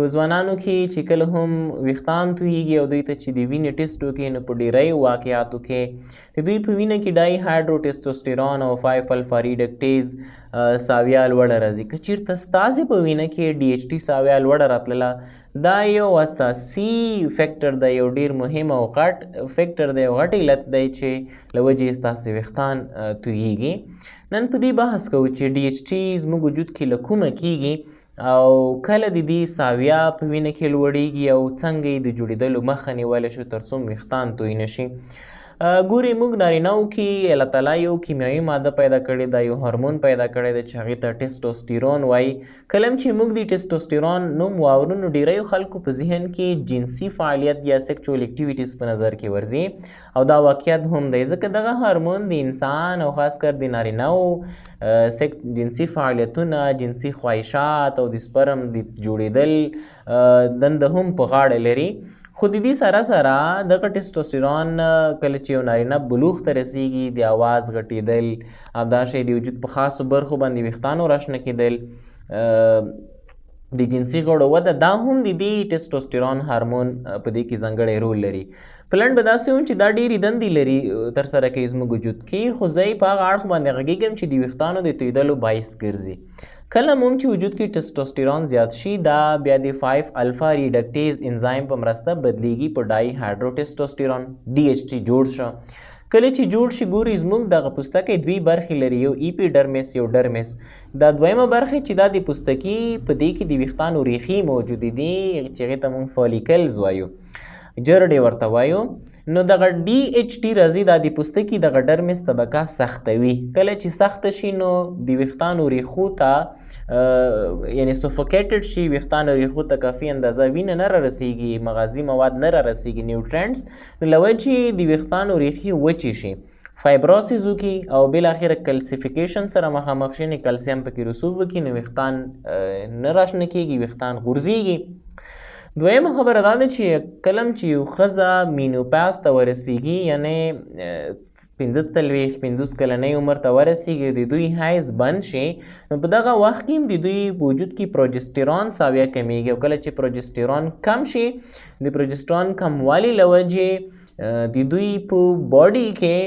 په ځوانانو کې چې کله هم ویښتان تویېږي او دوی ته چې د وینې ټیسټ وکړي نو په ډیری واقعاتو کې د دوی په وینه کې ډای هایډرو ټیسټوسټیرون او 5 الفا ریډکټیز ساویه لوړه راځي. که چېرته ستاسې په وینه کې ډي ایچ ټي ساویه لوړه راتلله دا یو اساسي فیکټر دی، یو ډیر مهم او غټ فیکټر دی، یو غټ علت دی چې له وجې ستاسې ویښتان تویېږي. نن په دې بحث کوو چې ډي ایچ ټي زموږ وجود کې له کومه کیږي او کله د دې ساویه په وینه کې لوړیږي او څنګه یې د جوړېدلو مخه نیولی شو تر څو ویښتان توی نه شي. ګورې موږ نارینهو کې الله تعالی یو کیمیاوي ماده پیدا کړې ده، یو هورمون پیدا کړی دی چې هغې ته ټیسټوسټیرون وایي. کله چې موږ د ټیسټوسټیرون نوم واورو نو ډیریو خلکو په ذهن کې جنسي فعالیت یا سیکچوال اکټیویټیز په نظر کې ورځي او دا واقعیت هم دی ځکه دغه هورمون د انسان او خاص کر د نارینهو جنسي فعالیتونه، جنسي خواهشات او د سپرم د جوړېدل دنده هم په غاړه لري. خو د دې سره سره دغه ټیسټوسټیرون کله چې یو نارینه بلوغ ته رسیږي د آواز غټېدل، همداشی د وجود په خاصو برخو باندې ویښتانو راشنه کېدل، د جنسي غړو وده، دا هم د دې ټیسټوسټیرون هارمون په دې کې ځانګړی رول لري. په لنډ به داسې وم چې دا ډېرې دندې لري ترسره کوي زموږ وجود کې، خو زه یې په هغه اړخ باندې غږېږم چې د ویښتانو د تویېدلو باعث ګرځي. کله هم چې وجود کې ټیسټوسټیرون زیات شي دا بیا د 5 الفا ریډکټیز انزایم په مرسته بدلیږي په ډای هایډرو ټیسټوسټیرون ډي ایچ ټي جوړ شو. کله چې جوړ شي ګوري زموږ دغه پوستکی دوی برخې لري، یو ایپیډرمس یو ډرمس. دا دویمه برخه چې دا د پوستکي په دې کې د ویښتانو ریښې موجودې دي چې هغې ته موږ فالیکلز وایو، جرډې ورته وایو. نو دغه ډي ایچ ټي راځي دا د پوستکي دغه ډرمس طبقه سختوي. کله چې سخته شي نو د ویښتانو ریښو ته یعنی سوفوکیټډ شي، ویښتانو ریښو ته کافي اندازه وینه نه رارسیږي، مغذي مواد نه رارسیږي، نیوټرینټس، نو له وجې د ویښتانو ریښې وچې شي، فایبروسیز وکړي او بالاخره کلسیفیکیشن سره مخامخ شي، کلسیم پکې رسوب وکړي نو ویښتان نه راشنه کېږي، ویښتان غورځېږي. دویمه خبره دا ده چې کله چې یو ښځه مینوپاز ته ورسیږي یعنې 45 کلنۍ عمر ته ورسیږي، د دوی حیض بند شي، نو په دغه وخت کې د دوی په وجود کې پروجستیرون ساویه کمیږي او کله چې پروجستیرون کم شي د پروجستیرون کموالي له وجې د دوی په باډي کې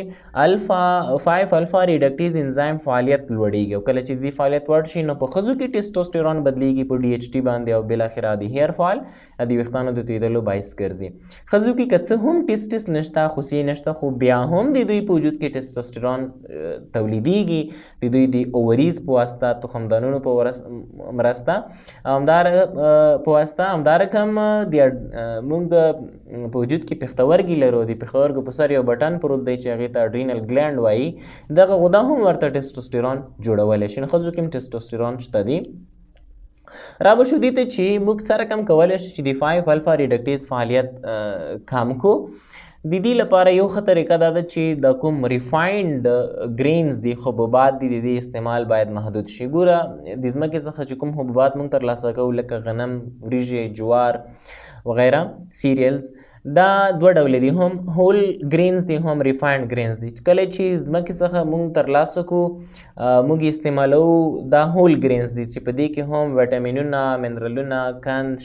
5 الفا ریډکټیز انزایم فعالیت لوړیږي او کله چې د فعالیت لوړ شي نو په ښځو کې ټیسټوسټیرون بدلیږي په ډي ایچ ټي باندې او بالاخره د هیر فال د ویښتانو د تویېدلو باعث ګرځي. ښځو کې که څه هم ټیسټس نشته، خوسي نشته، خو بیا هم د دوی په وجود کې ټیسټوسټیرون تولیدیږي د دوی د اووریز په واسطه، تخمدانونو په مرسته په واسطه. همدارقم موږ په وجود کې پښتورګي لرو، د پښتورګو په سر یو بټن پروت دی چې هغې ته اډرینل ګلینډ وایي، دغه غده هم ورته ټیسټوسټیرون جوړولی شي. نو ښځو کې هم ټیسټوسټیرون شته دی. را به شو دې ته چې موږ سره کم کولی شو چې د 5 الفا ریډکټیز فعالیت کم کو. د دې لپاره یو ښه طریقه دا ده چې د کوم ریفاینډ ګرینز دي، حبوبات دي، د دې استعمال باید محدود شي. ګوره د ځمکې څخه چې کوم حبوبات موږ ترلاسه کوو لکه غنم، وریژې، جوار وغیره سیریلز، دا دوه ډوله دي، هم هول ګرینز دي هم ریفاینډ ګرینز دي. کله چې ځمکې څخه موږ ترلاسه کړو موږ استعمالوو دا هول ګرینز دي چې په دې کې هم ویټامینونه، منرالونه، کند،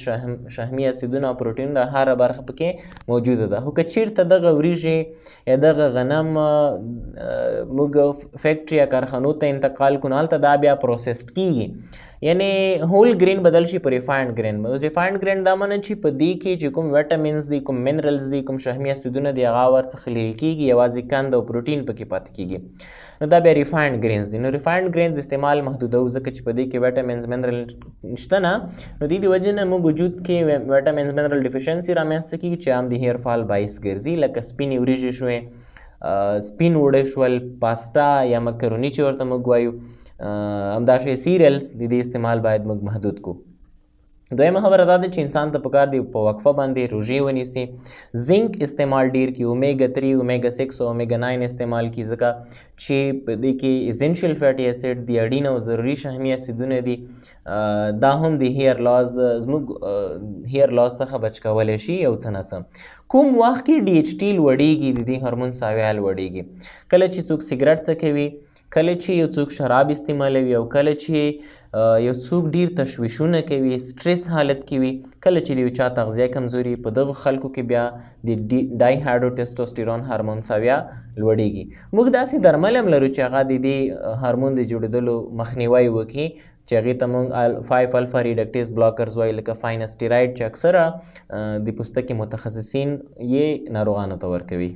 شحمي اسیدونه او پروټینونه هره برخه پکې موجوده ده. خو که چېرته دغه وریژې یا دغه غنم موږ فیکټري یا کارخانو ته انتقال کړو هلته دا بیا پروسیسډ کېږي، یعنی هول ګرین بدل شي په ریفاینډ ګرین. ریفاینډ ګرین دا معنی چې په دې کې چې کوم ویټامینز دي، کوم منرالز دي، کوم شحمي اسیدونه دي هغه ورڅخه لرې کېږي، یوازې کند او پروټین پکې پاتې کېږي، نو دا بیا ریفاینډ ګرینز دي. نو ریفاینډ ګرینز استعمال محدودوو ځکه چې په دې کې ویټامینز منرال شته نه، نو دې د وجې نه موږ وجود کې ویټامینز منرال ډیفیشنسي رامنځته کېږي چې عام د هیر فال باعث ګرځي، لکه سپینې وریژې شوې، سپین وړه شول، پاستا یا مکروني چې ورته موږ وایو، همداشی سیریلز، د دې استعمال باید موږ محدود کو. دویمه خبره دا ده چې انسان ته پکار دی په وقفه باندې روژې ونیسي، زنک استعمال ډیر کړي، اومیګا 3، اومیګا 6 او اومیګا 9 استعمال کړي ځکه چې په دې کې اسینشل فیټي اسید دي، اډین او ضروري شحمي اسیدونه دي. دا هم د هیر لاز زموږ هیر لاز څخه بچ کولی شي یو څه نه څه. کوم وخت کې ډي ایچ ټي لوړیږي، د دې هورمون ساویه لوړیږي؟ کله چې څوک سګرټ څکوي، کله چې یو څوک شراب استعمالوي او کله چې یو څوک ډیر تشویشونه کوي، سټریس حالت کې وي، کله چې د یو چا تغذیه کمزوري په دغه خلکو کې بیا د ډای هایډرو ټیسټوسټیرون هارمون ساویه لوړیږي. موږ داسې درمل هم لرو چې هغه د دې هارمون د جوړېدلو مخنیوی وکړي، چې هغې ته موږ 5 الفا ریډکټیز بلاکرز وایي، لکه فاینسټیراید چې اکثره د پوستکي متخصصین یې ناروغانو ته ورکوي.